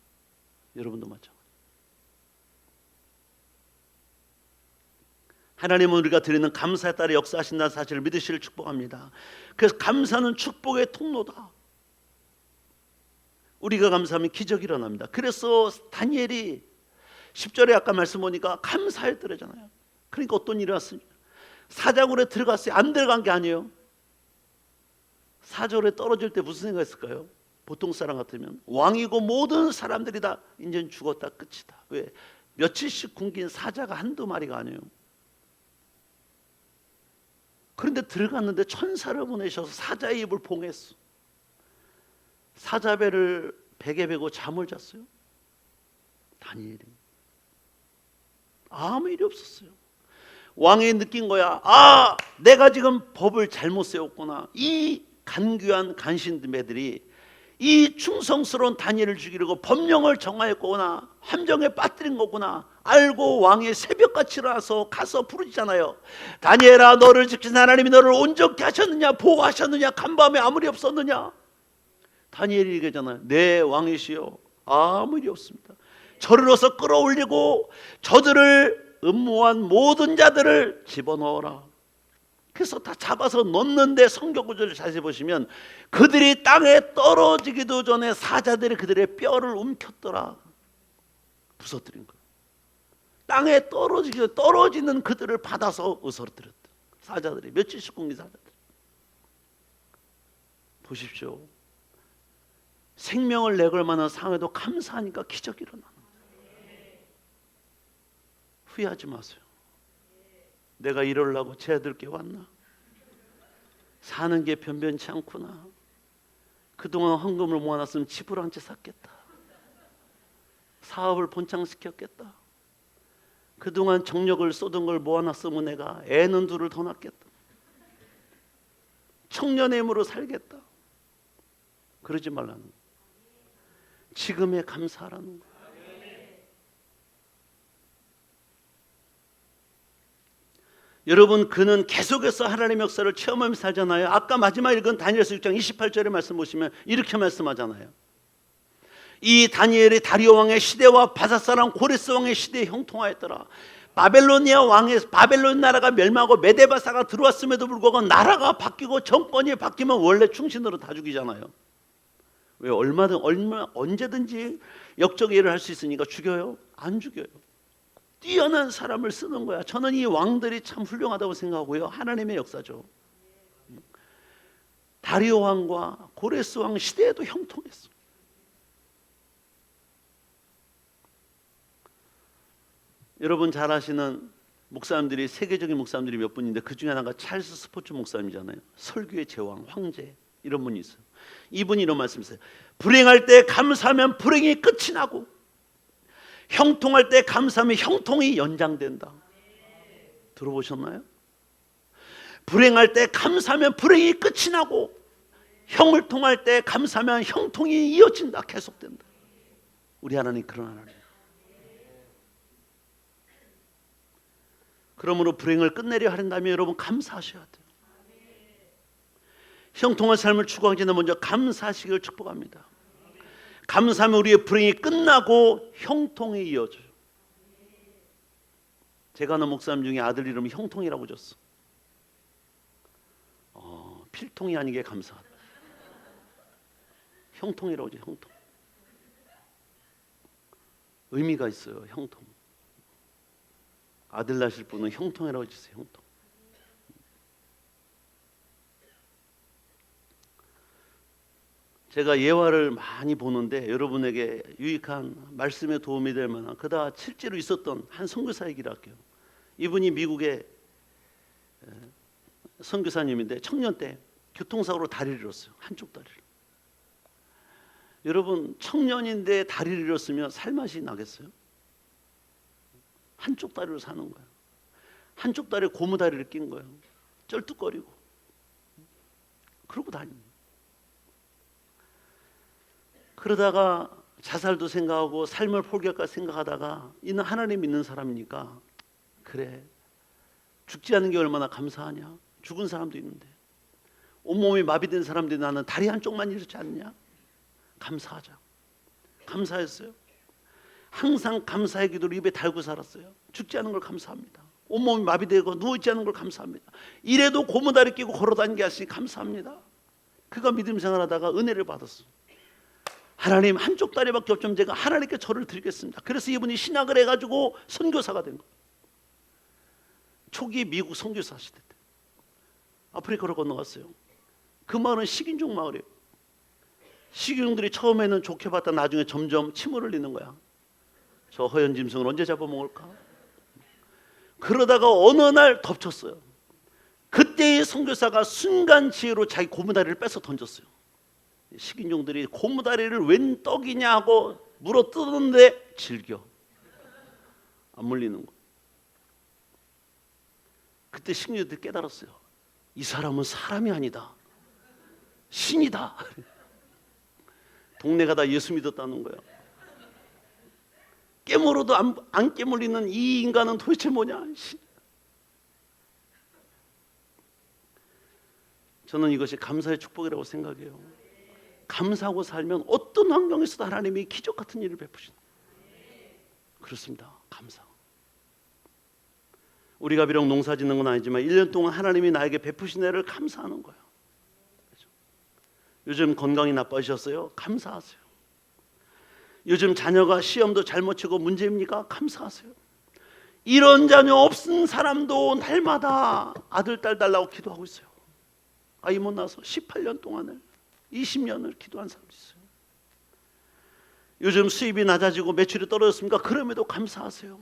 여러분도 마찬가지. 하나님은 우리가 드리는 감사에 따라 역사하신다는 사실을 믿으시길 축복합니다. 그래서 감사는 축복의 통로다. 우리가 감사하면 기적이 일어납니다. 그래서 다니엘이 10절에 아까 말씀 보니까 감사했더래잖아요. 그러니까 어떤 일이 왔습니까? 사자굴에 들어갔어요. 안 들어간 게 아니에요. 사자굴에 떨어질 때 무슨 생각했을까요? 보통 사람 같으면 왕이고 모든 사람들이 다 이제는 죽었다 끝이다. 왜? 며칠씩 굶긴 사자가 한두 마리가 아니에요. 그런데 들어갔는데 천사를 보내셔서 사자의 입을 봉했어. 사자배를 베개 베고 잠을 잤어요. 다니엘이 아무 일이 없었어요. 왕이 느낀 거야. 아, 내가 지금 법을 잘못 세웠구나. 이 간귀한 간신배들이 이 충성스러운 다니엘을 죽이려고 법령을 정하였구나, 함정에 빠뜨린 거구나 알고 왕이 새벽같이 일어나서 가서 부르짖잖아요. 다니엘아, 너를 지키신 하나님이 너를 온전케 하셨느냐, 보호하셨느냐, 간밤에 아무 일 없었느냐. 다니엘이 얘기하잖아요. 네, 왕이시여, 아무 일이 없습니다. 저를 어서 끌어올리고 저들을 음모한 모든 자들을 집어넣어라. 그래서 다 잡아서 넣는데 성경 구절을 자세히 보시면 그들이 땅에 떨어지기도 전에 사자들이 그들의 뼈를 움켰더라. 부서뜨린 거예요. 땅에 떨어지는 그들을 받아서 으스러뜨렸다. 사자들이 몇칠십 공기 사자들. 보십시오. 생명을 내걸 만한 상황에도 감사하니까 기적이 일어나는 거예요. 후회하지 마세요. 내가 이러려고 쟤들께 왔나? 사는 게 변변치 않구나. 그동안 헌금을 모아놨으면 집을 한 채 샀겠다. 사업을 번창시켰겠다. 그동안 정력을 쏟은 걸 모아놨으면 내가 애는 둘을 더 낳겠다. 청년의 힘으로 살겠다. 그러지 말라는 거예요. 지금에 감사하라는 거예요. 여러분, 그는 계속해서 하나님의 역사를 체험하면서 살잖아요. 아까 마지막 읽은 다니엘서 6장 28절의 말씀 보시면 이렇게 말씀하잖아요. 이 다니엘이 다리오 왕의 시대와 바사사랑 고레스 왕의 시대에 형통하였더라. 바벨론 나라가 멸망하고 메데바사가 들어왔음에도 불구하고 나라가 바뀌고 정권이 바뀌면 원래 충신으로 다 죽이잖아요. 왜? 언제든지 역적 일을 할 수 있으니까 죽여요? 안 죽여요. 뛰어난 사람을 쓰는 거야. 저는 이 왕들이 참 훌륭하다고 생각하고요. 하나님의 역사죠. 다리오 왕과 고레스 왕 시대에도 형통했어. 여러분 잘 아시는 목사님들이, 세계적인 목사님들이 몇 분인데 그 중에 하나가 찰스 스포츠 목사님이잖아요. 설교의 제왕, 황제, 이런 분이 있어요. 이분이 이런 말씀이세요. 불행할 때 감사하면 불행이 끝이 나고, 형통할 때 감사하면 형통이 연장된다. 들어보셨나요? 불행할 때 감사하면 불행이 끝이 나고, 형을 통할 때 감사하면 형통이 이어진다, 계속된다. 우리 하나님 그런 하나님. 그러므로 불행을 끝내려 하신다면 여러분 감사하셔야 돼요. 형통한 삶을 추구하기는 먼저 감사하시기를 축복합니다. 감사하면 우리의 불행이 끝나고 형통이 이어져요. 제가 아는 목사님 중에 아들 이름이 형통이라고 줬어. 필통이 아니게 감사하다. 형통이라고 줘. 형통. 의미가 있어요. 형통. 아들 낳으실 분은 형통이라고 주세요. 형통. 제가 예화를 많이 보는데 여러분에게 유익한 말씀에 도움이 될 만한, 그다 실제로 있었던 한 선교사 얘기를 할게요. 이분이 미국의 선교사님인데 청년 때 교통사고로 다리를 잃었어요. 한쪽 다리를. 여러분, 청년인데 다리를 잃었으면 살맛이 나겠어요? 한쪽 다리로 사는 거예요. 한쪽 다리에 고무다리를 낀 거예요. 쩔뚝거리고 그러고 다닙니다. 그러다가 자살도 생각하고 삶을 포기할까 생각하다가, 이는 하나님 믿는 사람이니까, 그래, 죽지 않은 게 얼마나 감사하냐. 죽은 사람도 있는데, 온몸이 마비된 사람들이 나는 다리 한쪽만 잃지 않냐. 감사하자. 감사했어요. 항상 감사의 기도를 입에 달고 살았어요. 죽지 않은 걸 감사합니다. 온몸이 마비되고 누워있지 않은 걸 감사합니다. 이래도 고무다리 끼고 걸어다니게 하시니 감사합니다. 그가 믿음 생활하다가 은혜를 받았어. 하나님, 한쪽 다리밖에 없지만 제가 하나님께 절을 드리겠습니다. 그래서 이분이 신학을 해가지고 선교사가 된 거예요. 초기 미국 선교사 시대 때 아프리카로 건너갔어요. 그 마을은 식인종 마을이에요. 식인종들이 처음에는 좋게 봤다 나중에 점점 침을 흘리는 거야. 저 허연 짐승을 언제 잡아먹을까? 그러다가 어느 날 덮쳤어요. 그때의 선교사가 순간 지혜로 자기 고무다리를 뺏어 던졌어요. 식인종들이 고무다리를 웬 떡이냐 하고 물어 뜯었는데 질겨 안 물리는 거. 그때 식인종들이 깨달았어요. 이 사람은 사람이 아니다, 신이다. 동네가 다 예수 믿었다는 거야. 깨물어도 안 깨물리는 이 인간은 도대체 뭐냐. 저는 이것이 감사의 축복이라고 생각해요. 감사하고 살면 어떤 환경에서도 하나님이 기적 같은 일을 베푸신다. 그렇습니다. 감사. 우리가 비록 농사 짓는 건 아니지만 1년 동안 하나님이 나에게 베푸신 애를 감사하는 거예요. 그렇죠? 요즘 건강이 나빠지셨어요? 감사하세요. 요즘 자녀가 시험도 잘 못 치고 문제입니까? 감사하세요. 이런 자녀 없은 사람도 날마다 아들 딸 달라고 기도하고 있어요. 아이 못 낳아서 18년 동안을 20년을 기도한 사람도 있어요. 요즘 수입이 낮아지고 매출이 떨어졌습니까? 그럼에도 감사하세요.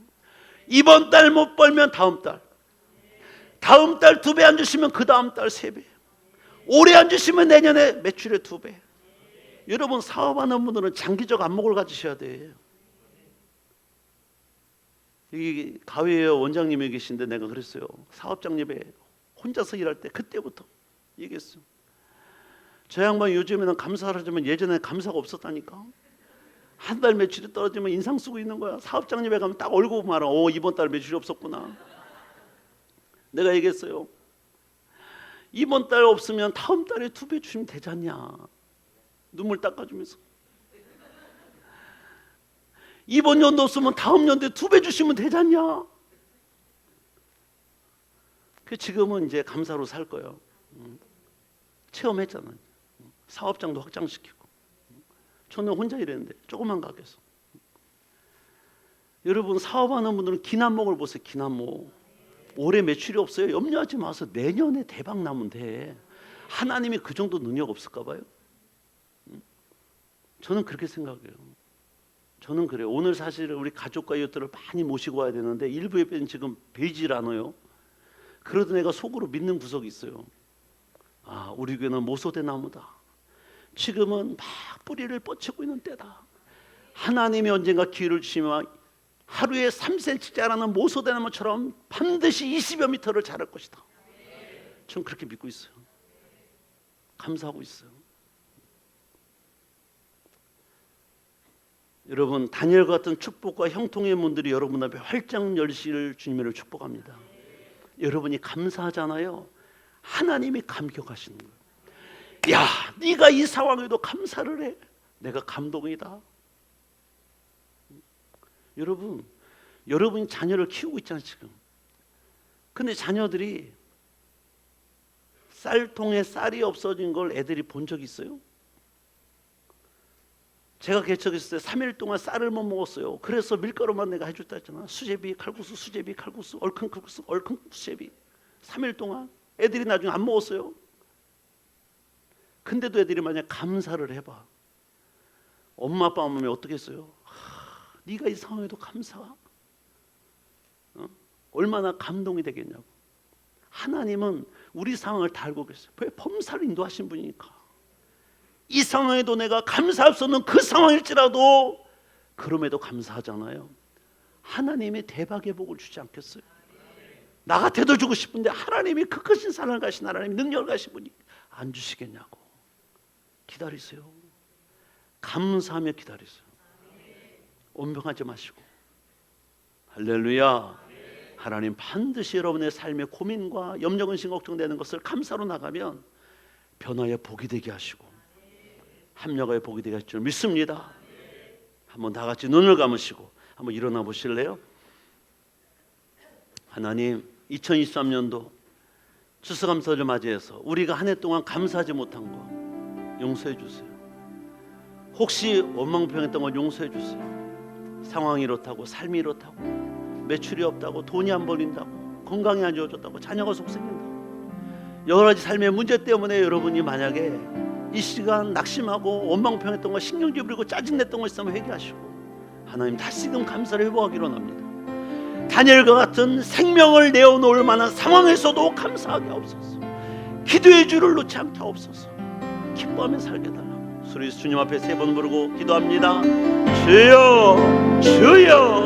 이번 달 못 벌면 다음 달 2배 안 주시면 그 다음 달 3배, 올해 안 주시면 내년에 매출의 2배. 여러분, 사업하는 분들은 장기적 안목을 가지셔야 돼요. 여기 가회의 원장님이 계신데 내가 그랬어요. 사업장님에 혼자서 일할 때 그때부터 얘기했어요. 저 양반 요즘에는 감사를 하지만 예전에 감사가 없었다니까. 한 달 매출이 떨어지면 인상 쓰고 있는 거야. 사업장님에 가면 딱 얼굴 보면 알아. 이번 달 매출이 없었구나. 내가 얘기했어요. 이번 달 없으면 다음 달에 2배 주시면 되지 않냐. 눈물 닦아주면서. 이번 연도 없으면 다음 연도에 2배 주시면 되지 않냐. 지금은 이제 감사로 살 거예요. 체험했잖아요. 사업장도 확장시키고. 저는 혼자 일했는데 조그만 가게에서. 여러분, 사업하는 분들은 기남목을 보세요. 기남목. 올해 매출이 없어요. 염려하지 마세요. 내년에 대박 나면 돼. 하나님이 그 정도 능력 없을까 봐요. 저는 그렇게 생각해요. 저는 그래요. 오늘 사실 우리 가족과 이웃들을 많이 모시고 와야 되는데 일부 예배는 지금 베이질 않아요. 그러던 애가 속으로 믿는 구석이 있어요. 아, 우리 교회는 모소대 나무다. 지금은 막 뿌리를 뻗치고 있는 때다. 하나님이 언젠가 기회를 주시면 하루에 3cm 자라는 모소대 나무처럼 반드시 20여 미터를 자랄 것이다. 저는 그렇게 믿고 있어요. 감사하고 있어요. 여러분, 다니엘 같은 축복과 형통의 문들이 여러분 앞에 활짝 열실 주님을 축복합니다. 여러분이 감사하잖아요. 하나님이 감격하시는 거예요. 야, 네가 이 상황에도 감사를 해. 내가 감동이다. 여러분이 자녀를 키우고 있잖아요 지금. 근데 자녀들이 쌀통에 쌀이 없어진 걸 애들이 본 적 있어요? 제가 개척했을 때 3일 동안 쌀을 못 먹었어요. 그래서 밀가루만 내가 해줬다 했잖아. 수제비, 칼국수, 수제비, 칼국수, 얼큰 칼국수, 얼큰 수제비. 3일 동안 애들이 나중에 안 먹었어요. 근데도 애들이 만약 감사를 해봐. 엄마 아빠 마음이 어떻게 했어요? 네가 이 상황에도 감사. 얼마나 감동이 되겠냐고. 하나님은 우리 상황을 다 알고 계세요. 왜? 범사를 인도하신 분이니까. 이 상황에도 내가 감사할 수 없는 그 상황일지라도 그럼에도 감사하잖아요. 하나님이 대박의 복을 주지 않겠어요? 나 같아도 주고 싶은데 하나님이 그 크신 사랑을 가신 하나님, 능력을 가신 분이 안 주시겠냐고. 기다리세요. 감사하며 기다리세요. 온병하지 마시고. 할렐루야. 하나님 반드시 여러분의 삶의 고민과 염려, 근심, 걱정되는 것을 감사로 나가면 변화의 복이 되게 하시고 합력의 복이 되게 하실 줄 믿습니다. 한번 다 같이 눈을 감으시고 한번 일어나 보실래요? 하나님, 2023년도 추수감사를 맞이해서 우리가 한 해 동안 감사하지 못한 거 용서해 주세요. 혹시 원망평했던 건 용서해 주세요. 상황이 이렇다고, 삶이 이렇다고, 매출이 없다고, 돈이 안 벌린다고, 건강이 안 좋아졌다고, 자녀가 속생긴다고, 여러 가지 삶의 문제 때문에 여러분이 만약에 이 시간 낙심하고 원망평했던 거, 신경질 부리고 짜증냈던 거 있으면 회개하시고 하나님 다시금 감사를 회복하기로 합니다. 다니엘과 같은 생명을 내어놓을 만한 상황에서도 감사하게 하옵소서. 기도의 줄을 놓지 않게 하옵소서. 기뻐하며 살게 달라고. 소리 주님 앞에 3번 부르고 기도합니다. 주여 주여